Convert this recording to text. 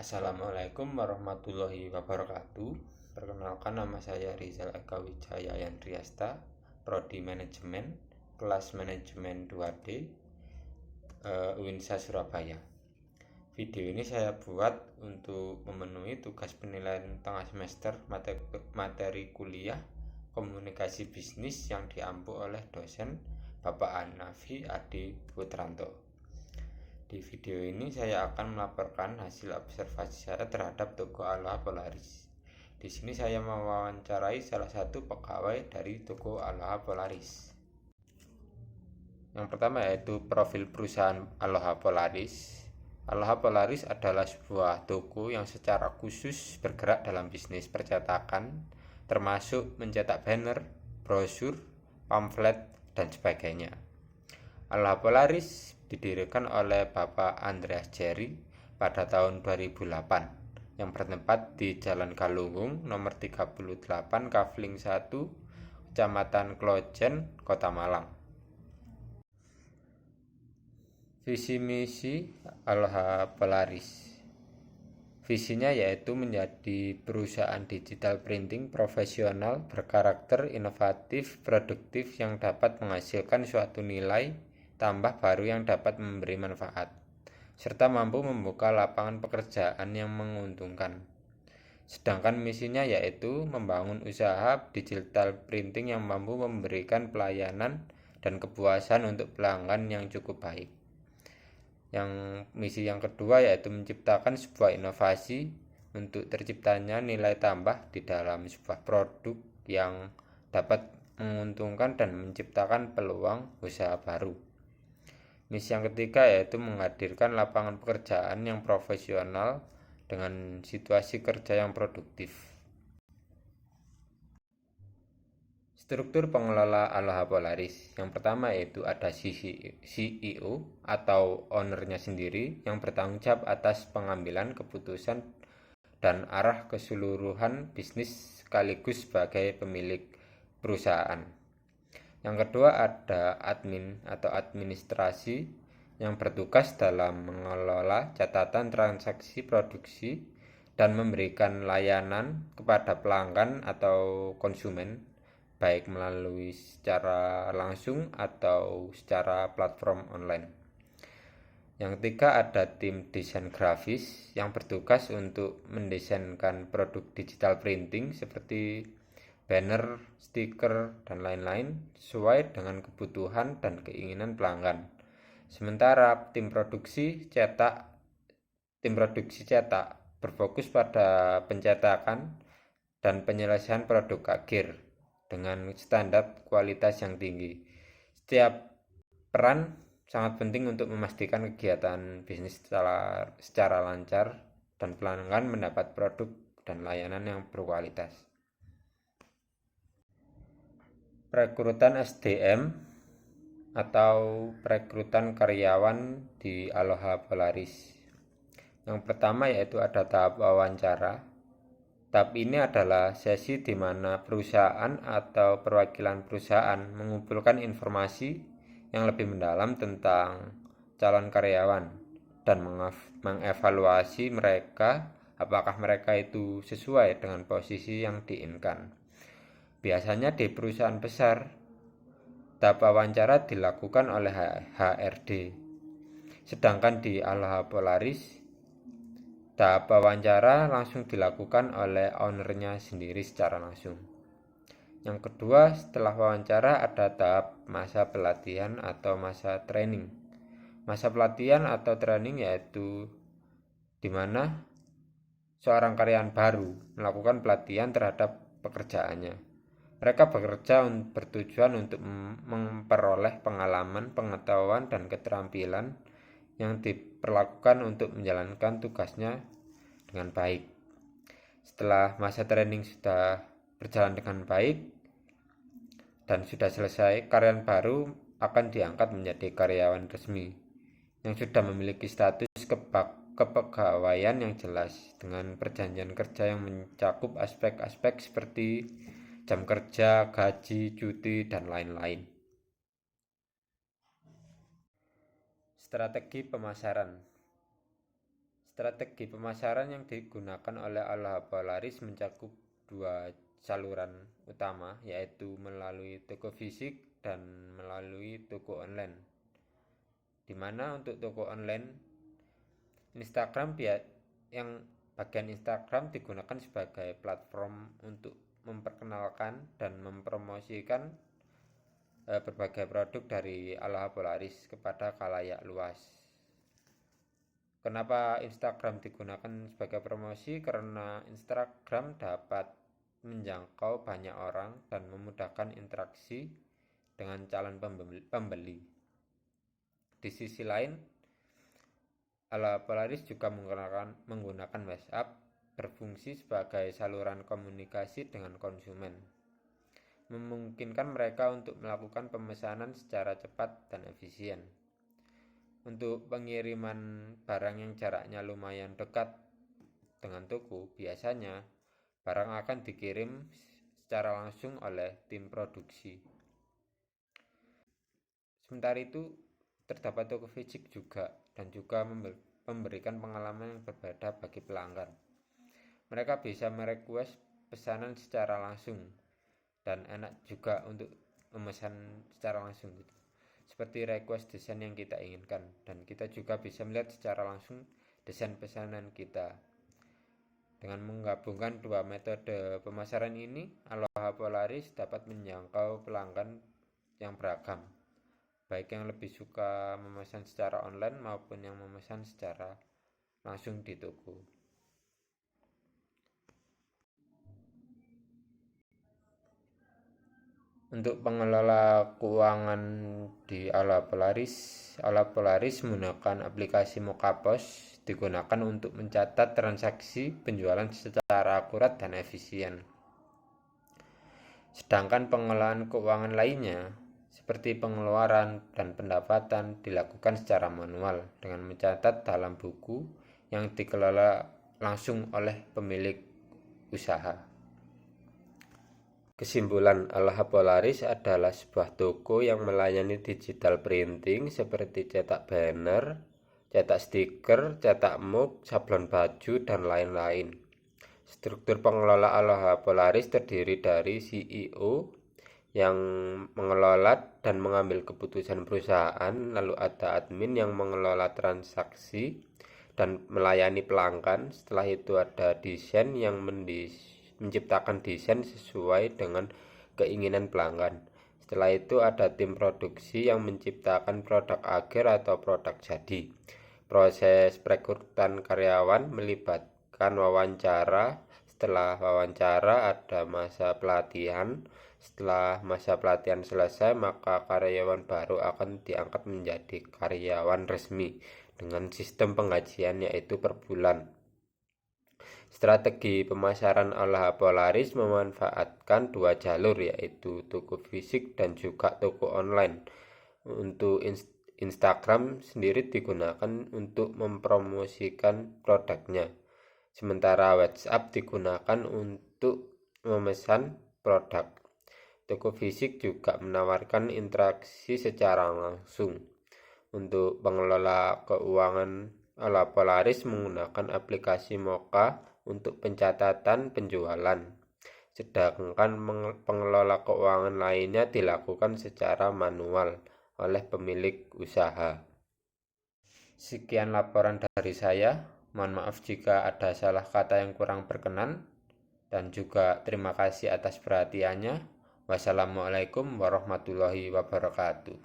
Assalamualaikum warahmatullahi wabarakatuh. Perkenalkan, nama saya Rizal Eka Wijaya Yandriasta, Prodi Manajemen, kelas Manajemen 2D, UINSA Surabaya. Video ini saya buat untuk memenuhi tugas penilaian tengah semester materi kuliah komunikasi bisnis yang diampu oleh dosen Bapak Hanafi Adi Putranto. Di video ini saya akan melaporkan hasil observasi saya terhadap toko Aloha Polaris. Di sini saya mewawancarai salah satu pegawai dari toko Aloha Polaris. Yang pertama yaitu profil perusahaan Aloha Polaris. Aloha Polaris adalah sebuah toko yang secara khusus bergerak dalam bisnis percetakan, termasuk mencetak banner, brosur, pamflet, dan sebagainya. Aloha Polaris didirikan oleh Bapak Andreas Jerry pada tahun 2008 yang bertempat di Jalan Galunggung nomor 38 Kafling 1, Kecamatan Klojen, Kota Malang. Visi misi Aloha Polaris. Visinya yaitu menjadi perusahaan digital printing profesional berkarakter inovatif, produktif yang dapat menghasilkan suatu nilai tambah baru yang dapat memberi manfaat, serta mampu membuka lapangan pekerjaan yang menguntungkan. Sedangkan misinya yaitu membangun usaha digital printing yang mampu memberikan pelayanan dan kepuasan untuk pelanggan yang cukup baik. Misi yang kedua yaitu menciptakan sebuah inovasi untuk terciptanya nilai tambah di dalam sebuah produk yang dapat menguntungkan dan menciptakan peluang usaha baru. Misi yang ketiga yaitu menghadirkan lapangan pekerjaan yang profesional dengan situasi kerja yang produktif. Struktur pengelola Aloha Polaris. Yang pertama yaitu ada CEO atau ownernya sendiri yang bertanggung jawab atas pengambilan keputusan dan arah keseluruhan bisnis sekaligus sebagai pemilik perusahaan. Yang kedua ada admin atau administrasi yang bertugas dalam mengelola catatan transaksi produksi dan memberikan layanan kepada pelanggan atau konsumen, baik melalui secara langsung atau secara platform online. Yang ketiga ada tim desain grafis yang bertugas untuk mendesainkan produk digital printing seperti banner, stiker, dan lain-lain sesuai dengan kebutuhan dan keinginan pelanggan. Sementara tim produksi cetak berfokus pada pencetakan dan penyelesaian produk akhir dengan standar kualitas yang tinggi. Setiap peran sangat penting untuk memastikan kegiatan bisnis secara lancar dan pelanggan mendapat produk dan layanan yang berkualitas. Perekrutan SDM atau perekrutan karyawan di Aloha Polaris. Yang pertama yaitu ada tahap wawancara. Tahap ini adalah sesi di mana perusahaan atau perwakilan perusahaan mengumpulkan informasi yang lebih mendalam tentang calon karyawan dan mengevaluasi mereka apakah mereka itu sesuai dengan posisi yang diinginkan. Biasanya di perusahaan besar, tahap wawancara dilakukan oleh HRD. Sedangkan di Aloha Polaris, tahap wawancara langsung dilakukan oleh ownernya sendiri secara langsung. Yang kedua, setelah wawancara ada tahap masa pelatihan atau masa training. Masa pelatihan atau training yaitu di mana seorang karyawan baru melakukan pelatihan terhadap pekerjaannya. Mereka bekerja bertujuan untuk memperoleh pengalaman, pengetahuan, dan keterampilan yang diperlakukan untuk menjalankan tugasnya dengan baik. Setelah masa training sudah berjalan dengan baik dan sudah selesai, karyawan baru akan diangkat menjadi karyawan resmi yang sudah memiliki status kepegawaian yang jelas dengan perjanjian kerja yang mencakup aspek-aspek seperti jam kerja, gaji, cuti, dan lain-lain. Strategi pemasaran. Strategi pemasaran yang digunakan oleh Aloha Polaris mencakup dua saluran utama, yaitu melalui toko fisik dan melalui toko online. Di mana untuk toko online, bagian Instagram digunakan sebagai platform untuk memperkenalkan dan mempromosikan berbagai produk dari Aloha Polaris kepada khalayak luas. Kenapa Instagram digunakan sebagai promosi? Karena Instagram dapat menjangkau banyak orang dan memudahkan interaksi dengan calon pembeli. Di sisi lain, Aloha Polaris juga menggunakan WhatsApp berfungsi sebagai saluran komunikasi dengan konsumen, memungkinkan mereka untuk melakukan pemesanan secara cepat dan efisien. Untuk pengiriman barang yang jaraknya lumayan dekat dengan toko, biasanya barang akan dikirim secara langsung oleh tim produksi. Sementara itu, terdapat toko fisik juga dan juga memberikan pengalaman yang berbeda bagi pelanggan. Mereka bisa merequest pesanan secara langsung dan enak juga untuk memesan secara langsung gitu. Seperti request desain yang kita inginkan, dan kita juga bisa melihat secara langsung desain pesanan kita. Dengan menggabungkan dua metode pemasaran ini, Aloha Polaris dapat menjangkau pelanggan yang beragam, baik yang lebih suka memesan secara online maupun yang memesan secara langsung di toko. Untuk pengelola keuangan di Aloha Polaris menggunakan aplikasi Mokapos, digunakan untuk mencatat transaksi penjualan secara akurat dan efisien. Sedangkan pengelolaan keuangan lainnya, seperti pengeluaran dan pendapatan, dilakukan secara manual dengan mencatat dalam buku yang dikelola langsung oleh pemilik usaha. Kesimpulan, Aloha Polaris adalah sebuah toko yang melayani digital printing seperti cetak banner, cetak stiker, cetak mug, sablon baju, dan lain-lain. Struktur pengelola Aloha Polaris terdiri dari CEO yang mengelola dan mengambil keputusan perusahaan, lalu ada admin yang mengelola transaksi dan melayani pelanggan. Setelah itu ada desain yang menciptakan desain sesuai dengan keinginan pelanggan. Setelah itu ada tim produksi yang menciptakan produk akhir atau produk jadi. Proses perekrutan karyawan melibatkan wawancara. Setelah wawancara ada masa pelatihan. Setelah masa pelatihan selesai, maka karyawan baru akan diangkat menjadi karyawan resmi dengan sistem penggajian yaitu per bulan. Strategi pemasaran Aloha Polaris memanfaatkan dua jalur, yaitu toko fisik dan juga toko online. Untuk Instagram sendiri digunakan untuk mempromosikan produknya, sementara WhatsApp digunakan untuk memesan produk. Toko fisik juga menawarkan interaksi secara langsung. Untuk pengelola keuangan, Aloha Polaris menggunakan aplikasi Moka untuk pencatatan penjualan, sedangkan pengelola keuangan lainnya dilakukan secara manual oleh pemilik usaha. Sekian laporan dari saya. Mohon maaf jika ada salah kata yang kurang berkenan, dan juga terima kasih atas perhatiannya. Wassalamualaikum warahmatullahi wabarakatuh.